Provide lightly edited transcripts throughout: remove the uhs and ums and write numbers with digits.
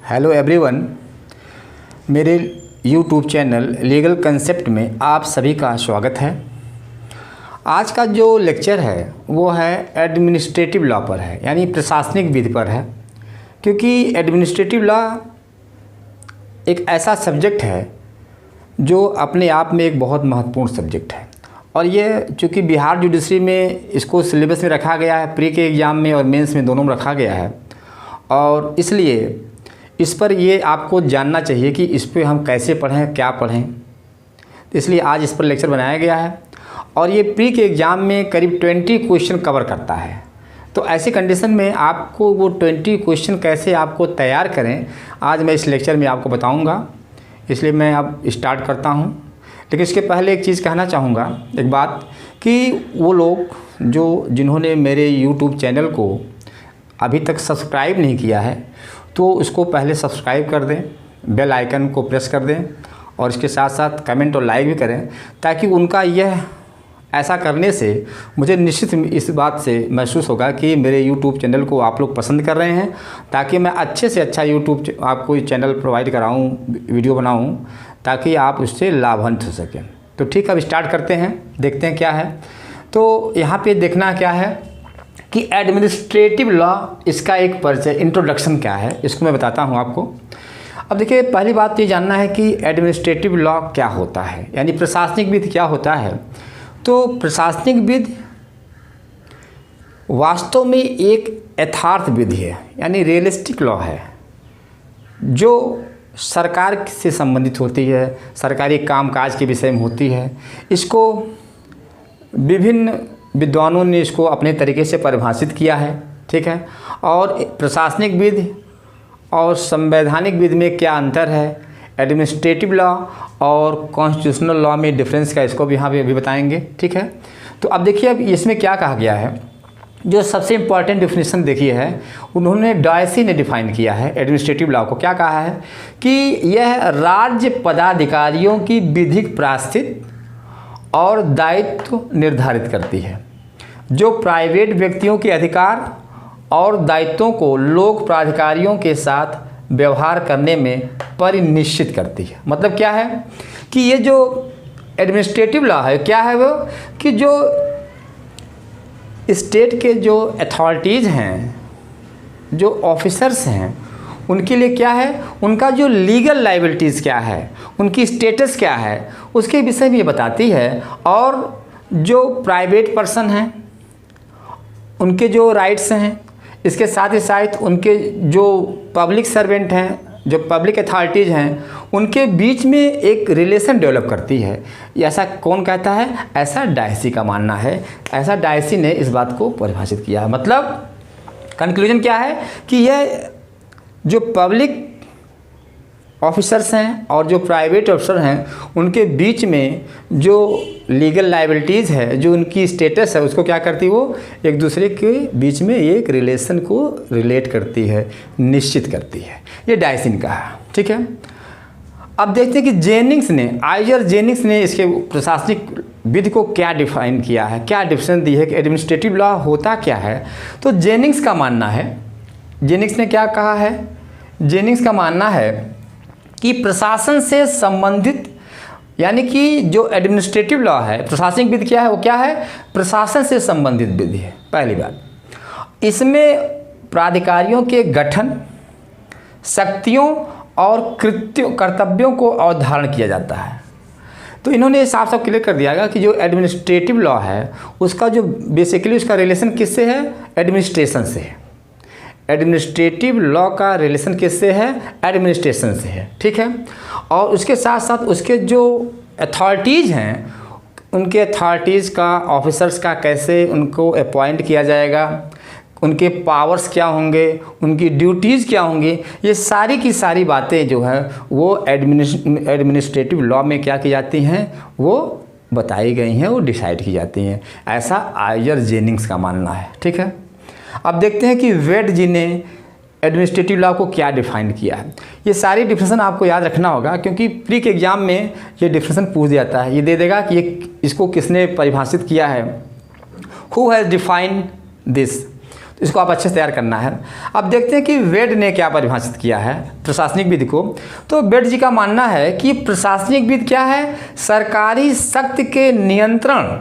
Hello everyone, मेरे YouTube channel legal concept में आप सभी का स्वागत है। आज का जो लेक्चर है वो है एडमिनिस्ट्रेटिव लॉ पर है, यानी प्रशासनिक विधि पर है। क्योंकि एडमिनिस्ट्रेटिव लॉ एक ऐसा सब्जेक्ट है जो अपने आप में एक बहुत महत्वपूर्ण सब्जेक्ट है, और ये चूँकि बिहार जुडिशरी में इसको सिलेबस में रखा गया है, प्री के एग्ज़ाम में और मेंस में दोनों में रखा गया है, और इसलिए इस पर ये आपको जानना चाहिए कि इस पर हम कैसे पढ़ें, क्या पढ़ें। तो इसलिए आज इस पर लेक्चर बनाया गया है, और ये प्री के एग्ज़ाम में करीब 20 क्वेश्चन कवर करता है। तो ऐसी कंडीशन में आपको वो 20 क्वेश्चन कैसे आपको तैयार करें, आज मैं इस लेक्चर में आपको बताऊंगा। इसलिए मैं अब स्टार्ट करता हूं। लेकिन इसके पहले एक चीज़ कहना चाहूँगा, एक बात, कि वो लोग जिन्होंने मेरे यूट्यूब चैनल को अभी तक सब्सक्राइब नहीं किया है तो उसको पहले सब्सक्राइब कर दें, बेल आइकन को प्रेस कर दें, और इसके साथ साथ कमेंट और लाइक भी करें, ताकि उनका यह ऐसा करने से मुझे निश्चित इस बात से महसूस होगा कि मेरे YouTube चैनल को आप लोग पसंद कर रहे हैं, ताकि मैं अच्छे से अच्छा YouTube आपको चैनल प्रोवाइड कराऊं, वीडियो बनाऊं, ताकि आप उससे लाभान्वित हो सकें। तो ठीक है, अब स्टार्ट करते हैं, देखते हैं क्या है। तो यहाँ पे देखना क्या है कि एडमिनिस्ट्रेटिव लॉ, इसका एक परिचय, इंट्रोडक्शन क्या है, इसको मैं बताता हूँ आपको। अब देखिए, पहली बात ये जानना है कि एडमिनिस्ट्रेटिव लॉ क्या होता है, यानी प्रशासनिक विधि क्या होता है। तो प्रशासनिक विधि वास्तव में एक यथार्थ विधि है, यानी रियलिस्टिक लॉ है, जो सरकार से संबंधित होती है, सरकारी कामकाज के विषय में होती है। इसको विभिन्न विद्वानों ने इसको अपने तरीके से परिभाषित किया है, ठीक है। और प्रशासनिक विधि और संवैधानिक विधि में क्या अंतर है, एडमिनिस्ट्रेटिव लॉ और कॉन्स्टिट्यूशनल लॉ में डिफरेंस का, इसको भी यहाँ पे भी बताएंगे, ठीक है। तो अब देखिए, अब इसमें क्या कहा गया है। जो सबसे इम्पॉर्टेंट डिफिनेशन देखिए है, उन्होंने डायसी ने डिफाइन किया है एडमिनिस्ट्रेटिव लॉ को। क्या कहा है कि यह राज्य पदाधिकारियों की विधिक प्रायश्चित और दायित्व निर्धारित करती है, जो प्राइवेट व्यक्तियों के अधिकार और दायित्वों को लोक प्राधिकारियों के साथ व्यवहार करने में परिनिश्चित करती है। मतलब क्या है कि ये जो एडमिनिस्ट्रेटिव लॉ है, क्या है वो, कि जो स्टेट के जो अथॉरिटीज़ हैं, जो ऑफिसर्स हैं, उनके लिए क्या है, उनका जो लीगल लाइबिलिटीज़ क्या है, उनकी स्टेटस क्या है, उसके विषय में ये बताती है। और जो प्राइवेट पर्सन हैं, उनके जो राइट्स हैं, इसके साथ ही साथ उनके जो पब्लिक सर्वेंट हैं, जो पब्लिक अथॉरिटीज़ हैं, उनके बीच में एक रिलेशन डेवलप करती है। ऐसा कौन कहता है? ऐसा डायसी का मानना है। ऐसा डायसी ने इस बात को परिभाषित किया है। मतलब कंक्लूजन क्या है कि यह जो पब्लिक ऑफिसर्स हैं और जो प्राइवेट ऑफिसर हैं, उनके बीच में जो लीगल लाइबिलिटीज़ है, जो उनकी स्टेटस है, उसको क्या करती है, वो एक दूसरे के बीच में एक रिलेशन को रिलेट करती है, निश्चित करती है। ये डायसी ने कहा, ठीक है। अब देखते हैं कि जेनिंग्स ने, आइजर जेनिंग्स ने इसके प्रशासनिक विधि को क्या डिफाइन किया है, क्या डिफिनेशन दी है कि एडमिनिस्ट्रेटिव लॉ होता क्या है। तो जेनिंग्स का मानना है, जेनिंग्स ने क्या कहा है, जेनिंग्स का मानना है कि प्रशासन से संबंधित, यानी कि जो एडमिनिस्ट्रेटिव लॉ है, प्रशासनिक विधि क्या है, वो क्या है, प्रशासन से संबंधित विधि है। पहली बात, इसमें प्राधिकारियों के गठन, शक्तियों और कर्तव्यों को अवधारण किया जाता है। तो इन्होंने साफ साफ क्लियर कर दिया कि जो एडमिनिस्ट्रेटिव लॉ है, उसका जो बेसिकली उसका रिलेशन किससे है, एडमिनिस्ट्रेशन से है। एडमिनिस्ट्रेटिव लॉ का रिलेशन किससे है, एडमिनिस्ट्रेशन से है, ठीक है। और उसके साथ साथ उसके जो अथॉरिटीज़ हैं, उनके अथॉरिटीज़ का, ऑफिसर्स का कैसे उनको अपॉइंट किया जाएगा, उनके पावर्स क्या होंगे, उनकी ड्यूटीज़ क्या होंगी, ये सारी की सारी बातें जो है वो एडमिनिस्ट्रेटिव लॉ में क्या की जाती हैं, वो बताई गई हैं, वो डिसाइड की जाती हैं। ऐसा आइजर जेनिंग्स का मानना है, ठीक है। अब देखते हैं कि वेड जी ने एडमिनिस्ट्रेटिव लॉ को क्या डिफाइन किया है। ये सारी डिफिनेशन आपको याद रखना होगा, क्योंकि प्री के एग्जाम में ये डिफिनेशन पूछ जाता है। ये दे देगा कि इसको किसने परिभाषित किया है, हु हैज़ डिफाइंड दिस। तो इसको आप अच्छे से तैयार करना है। अब देखते हैं कि वेड ने क्या परिभाषित किया है प्रशासनिक विधि को। तो वेड जी का मानना है कि प्रशासनिक विधि क्या है, सरकारी शक्ति के नियंत्रण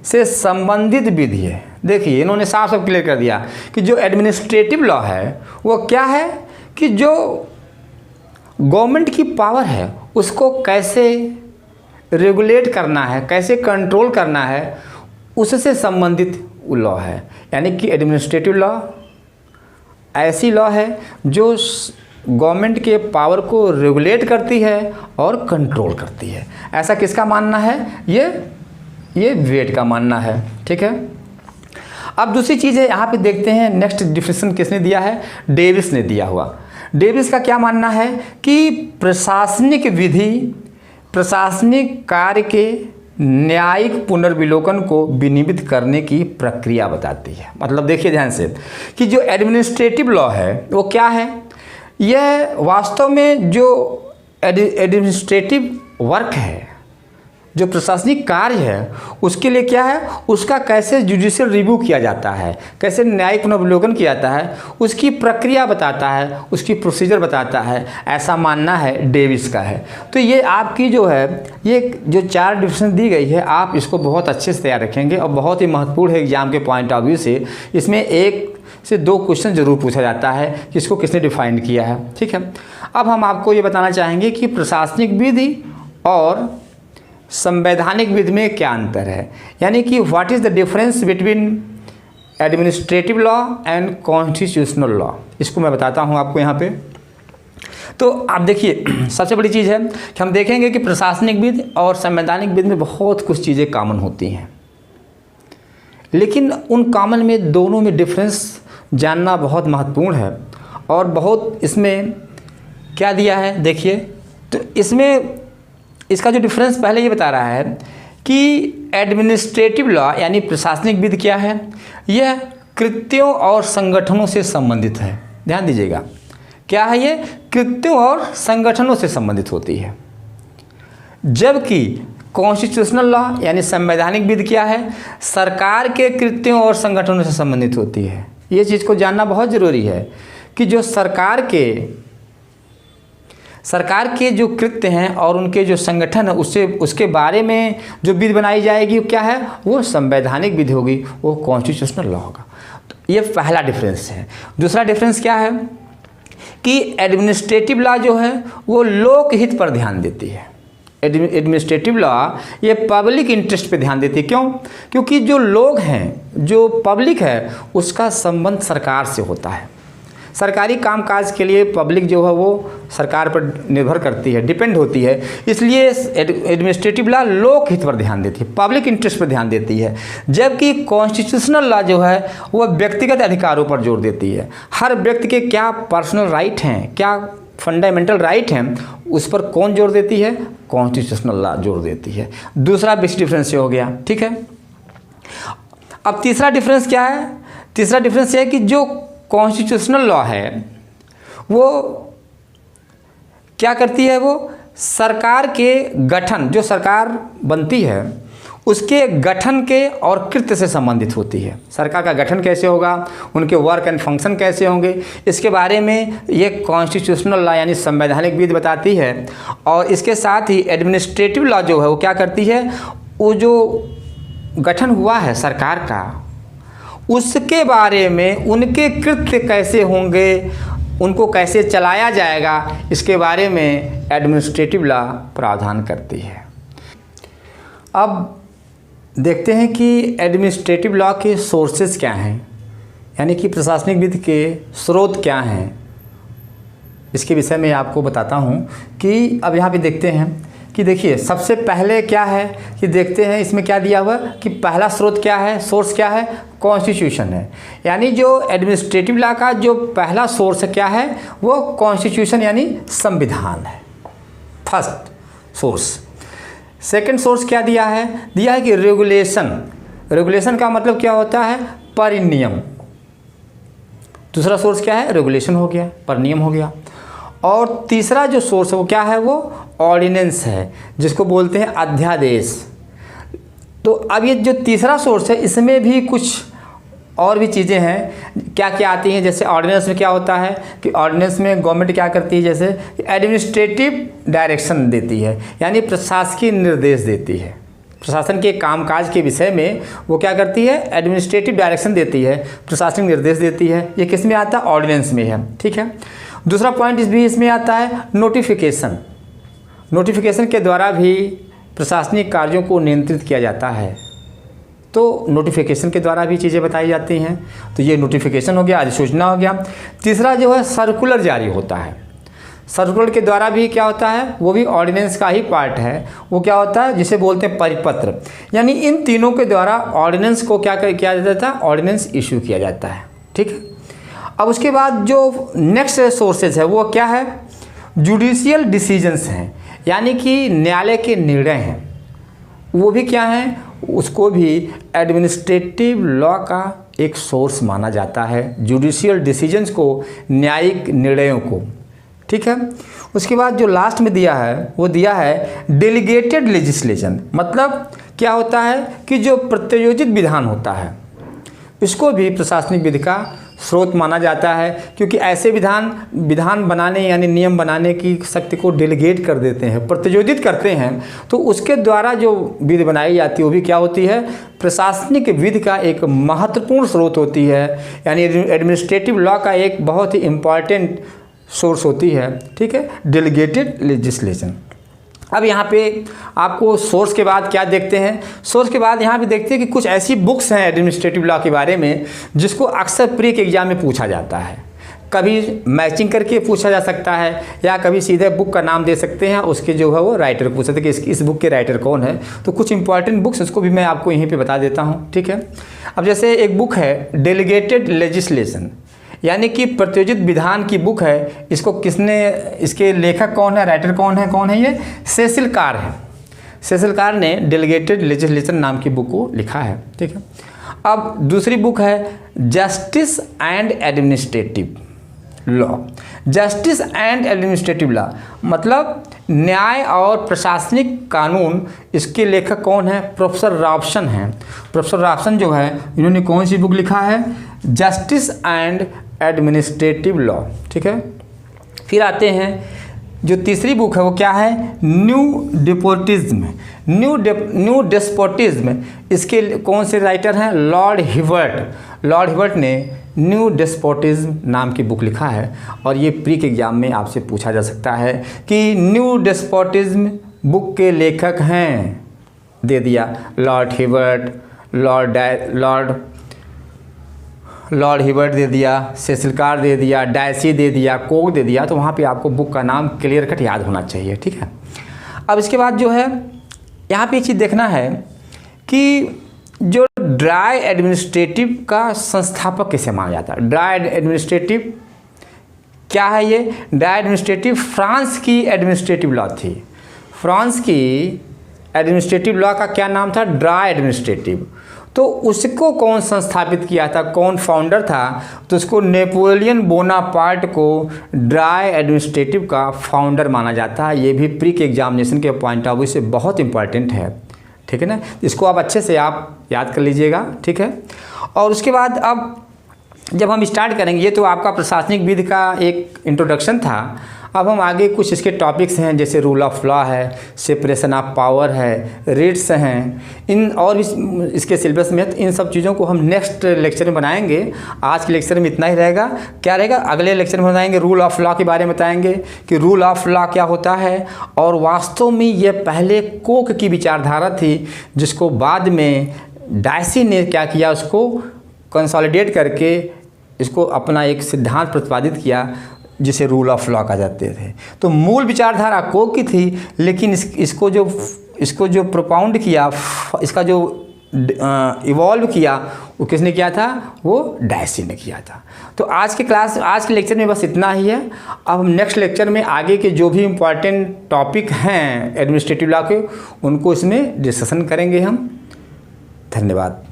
से संबंधित विधि है। देखिए इन्होंने साफ साफ क्लियर कर दिया कि जो एडमिनिस्ट्रेटिव लॉ है वो क्या है कि जो गवर्नमेंट की पावर है उसको कैसे रेगुलेट करना है, कैसे कंट्रोल करना है, उससे संबंधित लॉ है। यानी कि एडमिनिस्ट्रेटिव लॉ ऐसी लॉ है जो गवर्नमेंट के पावर को रेगुलेट करती है और कंट्रोल करती है। ऐसा किसका मानना है, ये वेड का मानना है। ठीक है, अब दूसरी चीज़ है यहाँ पे देखते हैं नेक्स्ट डिफिनेशन किसने दिया है, डेविस ने दिया हुआ। डेविस का क्या मानना है कि प्रशासनिक विधि प्रशासनिक कार्य के न्यायिक पुनर्विलोकन को विनियमित करने की प्रक्रिया बताती है। मतलब देखिए ध्यान से कि जो एडमिनिस्ट्रेटिव लॉ है वो क्या है, यह वास्तव में जो एडमिनिस्ट्रेटिव वर्क है, जो प्रशासनिक कार्य है, उसके लिए क्या है, उसका कैसे जुडिशियल रिव्यू किया जाता है, कैसे न्यायिक पुनर्विलोकन किया जाता है, उसकी प्रक्रिया बताता है, उसकी प्रोसीजर बताता है। ऐसा मानना है डेविस का है। तो ये आपकी जो है ये जो 4 डिफिनेशन दी गई है, आप इसको बहुत अच्छे से तैयार रखेंगे और बहुत ही महत्वपूर्ण है एग्जाम के पॉइंट ऑफ व्यू से। इसमें 1 से 2 क्वेश्चन जरूर पूछा जाता है कि इसको किसने डिफाइन किया है। ठीक है, अब हम आपको ये बताना चाहेंगे कि प्रशासनिक विधि और संवैधानिक विधि में क्या अंतर है, यानी कि what is the difference between administrative law and constitutional law. इसको मैं बताता हूँ आपको यहाँ पे। तो आप देखिए सबसे बड़ी चीज़ है कि हम देखेंगे कि प्रशासनिक विधि और संवैधानिक विधि में बहुत कुछ चीज़ें कॉमन होती हैं, लेकिन उन कॉमन में दोनों में डिफरेंस जानना बहुत महत्वपूर्ण है। और बहुत इसमें क्या दिया है देखिए, तो इसमें इसका जो डिफरेंस पहले ये बता रहा है कि एडमिनिस्ट्रेटिव लॉ यानी प्रशासनिक विधि क्या है, यह कृत्यों और संगठनों से संबंधित है। ध्यान दीजिएगा, क्या है ये, कृत्यों और संगठनों से संबंधित होती है। जबकि कॉन्स्टिट्यूशनल लॉ यानी संवैधानिक विधि क्या है, सरकार के कृत्यों और संगठनों से संबंधित होती है। ये चीज़ को जानना बहुत ज़रूरी है कि जो सरकार के जो कृत्य हैं और उनके जो संगठन है उसके बारे में जो विधि बनाई जाएगी क्या है, वो संवैधानिक विधि होगी, वो कॉन्स्टिट्यूशनल लॉ होगा। तो ये पहला डिफरेंस है। दूसरा डिफरेंस क्या है कि एडमिनिस्ट्रेटिव लॉ जो है वो लोकहित पर ध्यान देती है। एडमिनिस्ट्रेटिव लॉ ये पब्लिक इंटरेस्ट पे ध्यान देती है। क्यों? क्योंकि जो लोग हैं, जो पब्लिक है, उसका संबंध सरकार से होता है। सरकारी कामकाज के लिए पब्लिक जो है वो सरकार पर निर्भर करती है, डिपेंड होती है। इसलिए एडमिनिस्ट्रेटिव लॉ लोकहित पर ध्यान देती है, पब्लिक इंटरेस्ट पर ध्यान देती है। जबकि कॉन्स्टिट्यूशनल लॉ जो है वो व्यक्तिगत अधिकारों पर जोर देती है। हर व्यक्ति के क्या पर्सनल राइट हैं, क्या फंडामेंटल राइट हैं, उस पर कौन जोर देती है, कॉन्स्टिट्यूशनल लॉ जोर देती है। दूसरा बेसिक डिफरेंस हो गया। ठीक है, अब तीसरा डिफरेंस क्या है, तीसरा डिफरेंस ये है कि जो कॉन्स्टिट्यूशनल लॉ है वो क्या करती है, वो सरकार के गठन, जो सरकार बनती है उसके गठन के और कृत्य से संबंधित होती है। सरकार का गठन कैसे होगा, उनके वर्क एंड फंक्शन कैसे होंगे, इसके बारे में ये कॉन्स्टिट्यूशनल लॉ यानी संवैधानिक विधि बताती है। और इसके साथ ही एडमिनिस्ट्रेटिव लॉ जो है वो क्या करती है, वो जो गठन हुआ है सरकार का उसके बारे में, उनके कृत्य कैसे होंगे, उनको कैसे चलाया जाएगा, इसके बारे में एडमिनिस्ट्रेटिव लॉ प्रावधान करती है। अब देखते हैं कि एडमिनिस्ट्रेटिव लॉ के सोर्सेज क्या हैं, यानी कि प्रशासनिक विधि के स्रोत क्या हैं। इसके विषय में आपको बताता हूं कि अब यहाँ पे देखते हैं कि देखिए सबसे पहले क्या है कि देखते हैं इसमें क्या दिया हुआ कि पहला स्रोत क्या है, सोर्स क्या है, कॉन्स्टिट्यूशन है। यानी जो एडमिनिस्ट्रेटिव लॉ का जो पहला सोर्स क्या है वो कॉन्स्टिट्यूशन यानी संविधान है, फर्स्ट सोर्स। सेकंड सोर्स क्या दिया है, दिया है कि रेगुलेशन। रेगुलेशन का मतलब क्या होता है, परिनियम। दूसरा सोर्स क्या है, रेगुलेशन हो गया, परिनियम हो गया। और तीसरा जो सोर्स है वो क्या है, वो ऑर्डिनेंस है, जिसको बोलते हैं अध्यादेश। तो अब ये जो तीसरा सोर्स है इसमें भी कुछ और भी चीज़ें हैं क्या क्या आती हैं, जैसे ऑर्डिनेंस में क्या होता है कि ऑर्डिनेंस में गवर्नमेंट क्या करती है, जैसे एडमिनिस्ट्रेटिव डायरेक्शन देती है, यानी प्रशासकीय निर्देश देती है। प्रशासन के कामकाज के विषय में वो क्या करती है, एडमिनिस्ट्रेटिव डायरेक्शन देती है, प्रशासनिक निर्देश देती है। ये किस में आता है, ऑर्डिनेंस में है। ठीक है, दूसरा पॉइंट भी इसमें आता है नोटिफिकेशन। नोटिफिकेशन के द्वारा भी प्रशासनिक कार्यों को नियंत्रित किया जाता है, तो नोटिफिकेशन के द्वारा भी चीज़ें बताई जाती हैं। तो ये नोटिफिकेशन हो गया, अधिसूचना हो गया। तीसरा जो है सर्कुलर जारी होता है। सर्कुलर के द्वारा भी क्या होता है, वो भी ऑर्डिनेंस का ही पार्ट है। वो क्या होता है, जिसे बोलते हैं परिपत्र, यानी इन तीनों के द्वारा ऑर्डिनेंस को क्या किया जाता है, ऑर्डिनेंस इशू किया जाता है। ठीक है, अब उसके बाद जो नेक्स्ट सोर्सेज है वो क्या है, जुडिशियल डिसीजंस हैं, यानी कि न्यायालय के निर्णय हैं। वो भी क्या हैं, उसको भी एडमिनिस्ट्रेटिव लॉ का एक सोर्स माना जाता है, जुडिशियल डिसीजंस को, न्यायिक निर्णयों को। ठीक है, उसके बाद जो लास्ट में दिया है वो दिया है डेलीगेटेड लेजिस्लेशन। मतलब क्या होता है कि जो प्रत्यायोजित विधान होता है इसको भी प्रशासनिक विधि का स्रोत माना जाता है, क्योंकि ऐसे विधान बनाने यानी नियम बनाने की शक्ति को डेलीगेट कर देते हैं, प्रत्यायोजित करते हैं, तो उसके द्वारा जो विधि बनाई जाती है वो भी क्या होती है, प्रशासनिक विधि का एक महत्वपूर्ण स्रोत होती है, यानी एडमिनिस्ट्रेटिव लॉ का एक बहुत ही इम्पॉर्टेंट सोर्स होती है। ठीक है, डेलीगेटेड लेजिस्लेशन। अब यहाँ पे आपको सोर्स के बाद क्या देखते हैं, सोर्स के बाद यहाँ पे देखते हैं कि कुछ ऐसी बुक्स हैं एडमिनिस्ट्रेटिव लॉ के बारे में जिसको अक्सर प्री के एग्जाम में पूछा जाता है। कभी मैचिंग करके पूछा जा सकता है, या कभी सीधे बुक का नाम दे सकते हैं, उसके जो है वो राइटर पूछ सकते हैं कि इस बुक के राइटर कौन है। तो कुछ इंपॉर्टेंट बुक्स उसको भी मैं आपको यहीं पे बता देता हूँ। ठीक है, अब जैसे एक बुक है डेलीगेटेड लेजिस्लेशन, यानी कि प्रत्यायोजित विधान की बुक है। इसको किसने, इसके लेखक कौन है, राइटर कौन है, ये सेसिल कार है। सेसिल कार ने डेलीगेटेड लेजिस्लेशन नाम की बुक को लिखा है। ठीक है, अब दूसरी बुक है justice and administrative law. Justice and administrative law मतलब न्याय और प्रशासनिक कानून। इसके लेखक कौन है, प्रोफेसर रॉबसन हैं। प्रोफेसर रॉबसन जो है इन्होंने कौन सी बुक लिखा है, जस्टिस एंड एडमिनिस्ट्रेटिव लॉ। ठीक है, फिर आते हैं जो तीसरी बुक है वो क्या है, न्यू डेस्पोटिज्म। न्यू डेस्पोटिज्म इसके कौन से राइटर हैं, लॉर्ड हिवर्ट। लॉर्ड हिवर्ट ने न्यू डेस्पोटिज्म नाम की बुक लिखा है, और ये प्री के एग्जाम में आपसे पूछा जा सकता है कि न्यू डेस्पोटिज्म बुक के लेखक हैं, दे दिया लॉर्ड हिवर्ट, लॉर्ड हिवर्ट दे दिया, सेसिल कार दे दिया, डायसी दे दिया, कोक दे दिया। तो वहाँ पे आपको बुक का नाम क्लियर कट याद होना चाहिए। ठीक है, अब इसके बाद जो है यहाँ पे ये चीज़ देखना है कि जो ड्राई एडमिनिस्ट्रेटिव का संस्थापक किसे माना जाता है। ड्राई एडमिनिस्ट्रेटिव क्या है, ये ड्राई एडमिनिस्ट्रेटिव फ्रांस की एडमिनिस्ट्रेटिव लॉ थी। फ्रांस की एडमिनिस्ट्रेटिव लॉ का क्या नाम था, ड्राई एडमिनिस्ट्रेटिव। तो उसको कौन संस्थापित किया था, कौन फाउंडर था, तो उसको नेपोलियन बोनापार्ट को ड्राई एडमिनिस्ट्रेटिव का फाउंडर माना जाता है। ये भी प्री के एग्जामिनेशन के पॉइंट ऑफ व्यू से बहुत इंपॉर्टेंट है। ठीक है ना, इसको आप अच्छे से आप याद कर लीजिएगा। ठीक है, और उसके बाद अब जब हम स्टार्ट करेंगे, ये तो आपका प्रशासनिक विधि का एक इंट्रोडक्शन था। अब हम आगे कुछ इसके टॉपिक्स हैं, जैसे रूल ऑफ लॉ है, सेपरेशन ऑफ पावर है, रिट्स हैं, इन और इसके सिलेबस में, इन सब चीज़ों को हम नेक्स्ट लेक्चर में बनाएंगे। आज के लेक्चर में इतना ही रहेगा। क्या रहेगा, अगले लेक्चर में बताएंगे रूल ऑफ लॉ के बारे में, बताएंगे कि रूल ऑफ लॉ क्या होता है, और वास्तव में ये पहले कोक की विचारधारा थी, जिसको बाद में डायसी ने क्या किया, उसको कंसोलिडेट करके इसको अपना एक सिद्धांत प्रतिपादित किया, जिसे रूल ऑफ लॉ कहा जाते थे। तो मूल विचारधारा कोक की थी, लेकिन इसको जो प्रोपाउंड किया, इसका जो इवॉल्व किया, वो किसने किया था, वो डायसी ने किया था। तो आज के लेक्चर में बस इतना ही है। अब हम नेक्स्ट लेक्चर में आगे के जो भी इम्पॉर्टेंट टॉपिक हैं एडमिनिस्ट्रेटिव लॉ के, उनको इसमें डिस्कशन करेंगे हम। धन्यवाद।